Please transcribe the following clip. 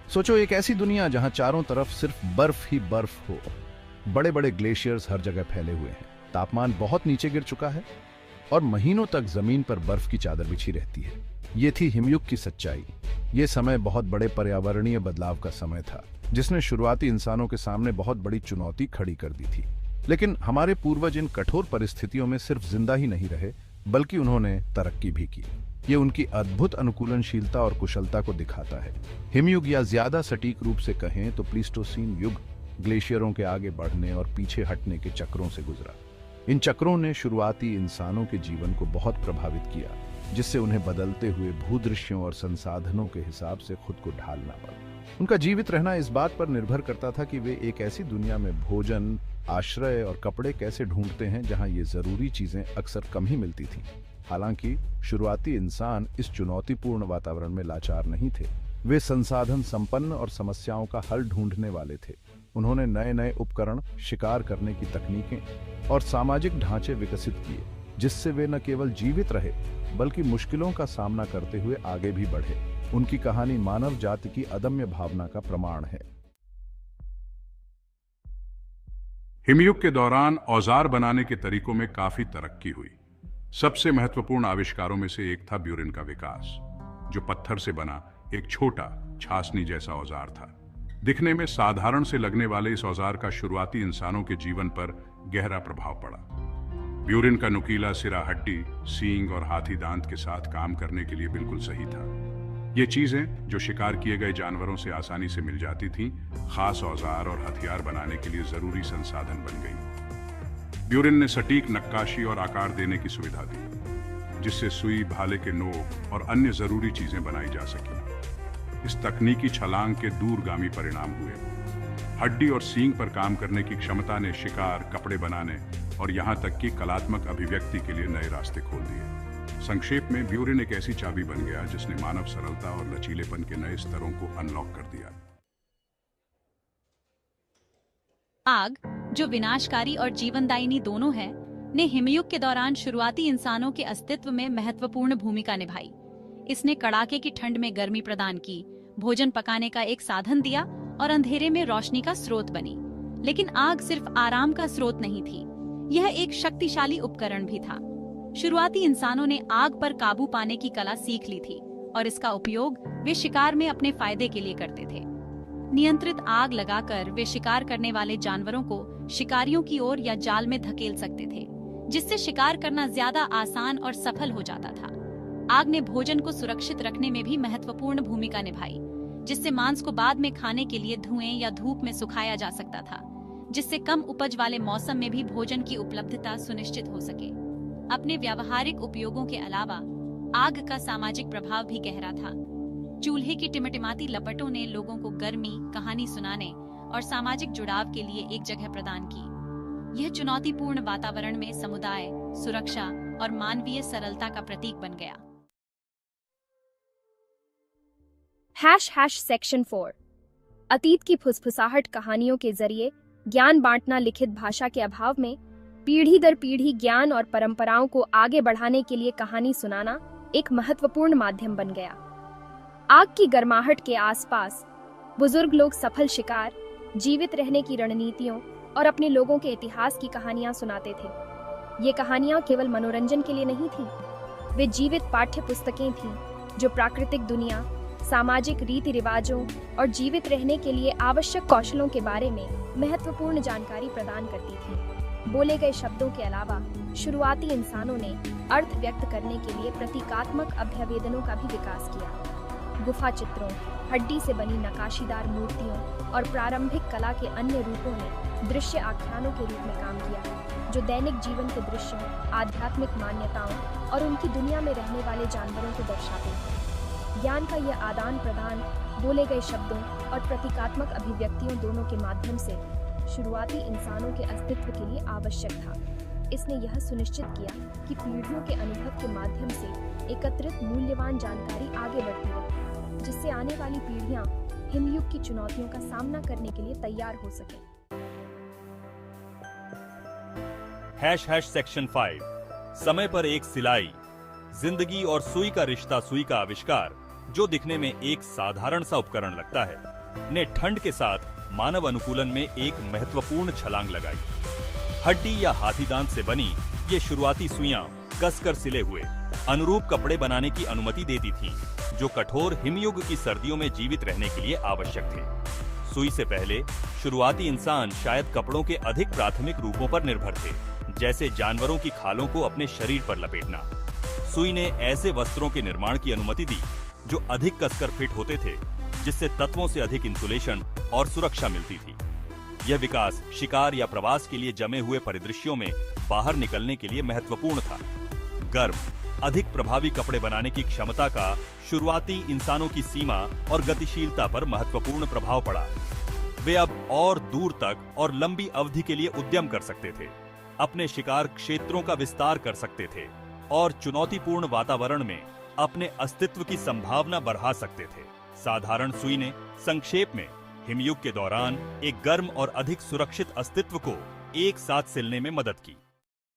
सोचो एक ऐसी दुनिया जहां चारों तरफ सिर्फ बर्फ ही बर्फ हो। बड़े बड़े ग्लेशियर्स हर जगह फैले हुए हैं, तापमान बहुत नीचे गिर चुका है और महीनों तक जमीन पर बर्फ की चादर बिछी रहती है। ये थी हिमयुग की सच्चाई। ये समय बहुत बड़े पर्यावरणीय बदलाव का समय था, जिसने शुरुआती इंसानों के सामने बहुत बड़ी चुनौती खड़ी कर दी थी। लेकिन हमारे पूर्वज इन कठोर परिस्थितियों में सिर्फ जिंदा ही नहीं रहे, बल्कि उन्होंने तरक्की भी की। ये उनकी अद्भुत अनुकूलनशीलता और कुशलता को दिखाता है। हिमयुग, या ज्यादा सटीक रूप से कहें तो प्लीस्टोसीन युग, ग्लेशियरों के आगे बढ़ने और पीछे हटने के चक्रों से गुजरा। इन चक्रों ने शुरुआती इंसानों के जीवन को बहुत प्रभावित किया, जिससे उन्हें बदलते हुए भूदृश्यों और संसाधनों के हिसाब से खुद को ढालना पड़ा। उनका जीवित रहना इस बात पर निर्भर करता था कि वे एक ऐसी दुनिया में भोजन, आश्रय और कपड़े कैसे ढूंढते हैं जहां ये जरूरी चीजें अक्सर कम ही मिलती थीं। हालांकि शुरुआती इंसान इस चुनौतीपूर्ण वातावरण में लाचार नहीं थे। वे संसाधन संपन्न और समस्याओं का हल ढूंढने वाले थे। उन्होंने नए नए उपकरण, शिकार करने की तकनीकें और सामाजिक ढांचे विकसित किए, जिससे वे न केवल जीवित रहे बल्कि मुश्किलों का सामना करते हुए आगे भी बढ़े। उनकी कहानी मानव जाति की अदम्य भावना का प्रमाण है। हिमयुग के दौरान औजार बनाने के तरीकों में काफी तरक्की हुई। सबसे महत्वपूर्ण आविष्कारों में से एक था ब्यूरिन का विकास, जो पत्थर से बना एक छोटा छासनी जैसा औजार था। दिखने में साधारण से लगने वाले इस औजार का शुरुआती इंसानों के जीवन पर गहरा प्रभाव पड़ा। ब्यूरिन का नुकीला सिरा हड्डी, सींग और हाथी दांत के साथ काम करने के लिए बिल्कुल सही था। ये चीजें जो शिकार किए गए जानवरों से आसानी से मिल जाती थीं, खास औजार और हथियार बनाने के लिए जरूरी संसाधन बन गई। ब्यूरिन ने सटीक नक्काशी और आकार देने की सुविधा दी, जिससे सुई, भाले के नोक और अन्य जरूरी चीजें बनाई जा सकी। इस तकनीकी छलांग के दूरगामी परिणाम हुए। हड्डी और सींग पर काम करने की क्षमता ने शिकार, कपड़े बनाने और यहां तक कि कलात्मक अभिव्यक्ति के लिए नए रास्ते खोल दिए। संक्षेप में, ब्यूरिन एक ऐसी चाबी बन गया जिसने मानव सरलता और लचीलेपन के नए स्तरों को अनलॉक कर दिया। आग, जो विनाशकारी और जीवनदायिनी दोनों है, ने हिमयुग के दौरान शुरुआती इंसानों के अस्तित्व में महत्वपूर्ण भूमिका निभाई। इसने कड़ाके की ठंड में गर्मी प्रदान की, भोजन पकाने का एक साधन दिया और अंधेरे में रोशनी का स्रोत बनी। लेकिन आग सिर्फ आराम का स्रोत नहीं थी, यह एक शक्तिशाली उपकरण भी था। शुरुआती इंसानों ने आग पर काबू पाने की कला सीख ली थी और इसका उपयोग वे शिकार में अपने फायदे के लिए करते थे। नियंत्रित आग लगाकर वे शिकार करने वाले जानवरों को शिकारियों की ओर या जाल में धकेल सकते थे, जिससे शिकार करना ज्यादा आसान और सफल हो जाता था। आग ने भोजन को सुरक्षित रखने में भी महत्वपूर्ण भूमिका निभाई, जिससे मांस को बाद में खाने के लिए धुएं या धूप में सुखाया जा सकता था, जिससे कम उपज वाले मौसम में भी भोजन की उपलब्धता सुनिश्चित हो सके। अपने व्यावहारिक उपयोगों के अलावा आग का सामाजिक प्रभाव भी गहरा था। चूल्हे की टिमटिमाती लपटों ने लोगों को गर्मी, कहानी सुनाने और सामाजिक जुड़ाव के लिए एक जगह प्रदान की। यह चुनौतीपूर्ण वातावरण में समुदाय, सुरक्षा और मानवीय सरलता का प्रतीक बन गया। सेक्शन 4 अतीत की फुसफुसाहट कहानियों के जरिए ज्ञान बांटना। लिखित भाषा के अभाव में पीढ़ी दर पीढ़ी ज्ञान और परंपराओं को आगे बढ़ाने के लिए कहानी सुनाना एक महत्वपूर्ण माध्यम बन गया। आग की गर्माहट के आसपास बुजुर्ग लोग सफल शिकार, जीवित रहने की रणनीतियों और अपने लोगों के इतिहास की कहानियां सुनाते थे। ये कहानियां केवल मनोरंजन के लिए नहीं थीं, वे जीवित पाठ्य पुस्तकें थीं जो प्राकृतिक दुनिया, सामाजिक रीति रिवाजों और जीवित रहने के लिए आवश्यक कौशलों के बारे में महत्वपूर्ण जानकारी प्रदान करती थी। बोले गए शब्दों के अलावा शुरुआती इंसानों ने अर्थ व्यक्त करने के लिए प्रतीकात्मक अभ्यावेदनों का भी विकास किया। गुफा चित्रों, हड्डी से बनी नक्काशीदार मूर्तियों और प्रारंभिक कला के अन्य रूपों ने दृश्य आख्यानों के रूप में काम किया, जो दैनिक जीवन के दृश्यों, आध्यात्मिक मान्यताओं और उनकी दुनिया में रहने वाले जानवरों को दर्शाते हैं। ज्ञान का यह आदान प्रदान बोले गए शब्दों और प्रतीकात्मक अभिव्यक्तियों दोनों के माध्यम से शुरुआती इंसानों के अस्तित्व के लिए आवश्यक था। इसने यह सुनिश्चित किया कि पीढ़ियों के अनुभव के माध्यम से एकत्रित मूल्यवान जानकारी आगे बढ़ती रहे, जिससे आने वाली पीढ़ियां हिमयुग की चुनौतियों का सामना करने के लिए तैयार हो सकें। सेक्शन 5 समय पर एक सिलाई, जिंदगी और सुई का रिश्ता, सुई का आविष्कार जो दिखने में एक साधारण सा उपकरण लगता है, ने ठंड के साथ मानव अनुकूलन में एक महत्वपूर्ण छलांग लगाई। हड्डी या हाथी दांत से बनी ये शुरुआती सुइयां कसकर सिले हुए अनुरूप कपड़े बनाने की अनुमति देती थीं, जो कठोर हिमयुग की सर्दियों में जीवित रहने के लिए आवश्यक थे। सुई से पहले शुरुआती इंसान शायद कपड़ों के अधिक प्राथमिक रूपों पर निर्भर थे, जैसे जानवरों की खालों को अपने शरीर पर लपेटना। सुई ने ऐसे वस्त्रों के निर्माण की अनुमति दी जो अधिक कसकर फिट होते थे, जिससे तत्वों से अधिक इंसुलेशन और सुरक्षा मिलती थी। यह विकास शिकार या प्रवास के लिए जमे हुए परिदृश्यों में बाहर निकलने के लिए महत्वपूर्ण था। गर्म, अधिक प्रभावी कपड़े बनाने की क्षमता का शुरुआती इंसानों की सीमा और गतिशीलता पर महत्वपूर्ण प्रभाव पड़ा। वे अब और दूर तक और लंबी अवधि के लिए उद्यम कर सकते थे, अपने शिकार क्षेत्रों का विस्तार कर सकते थे और चुनौतीपूर्ण वातावरण में अपने अस्तित्व की संभावना बढ़ा सकते थे। साधारण सुई ने संक्षेप में हिमयुग के दौरान एक गर्म और अधिक सुरक्षित अस्तित्व को एक साथ सिलने में मदद की।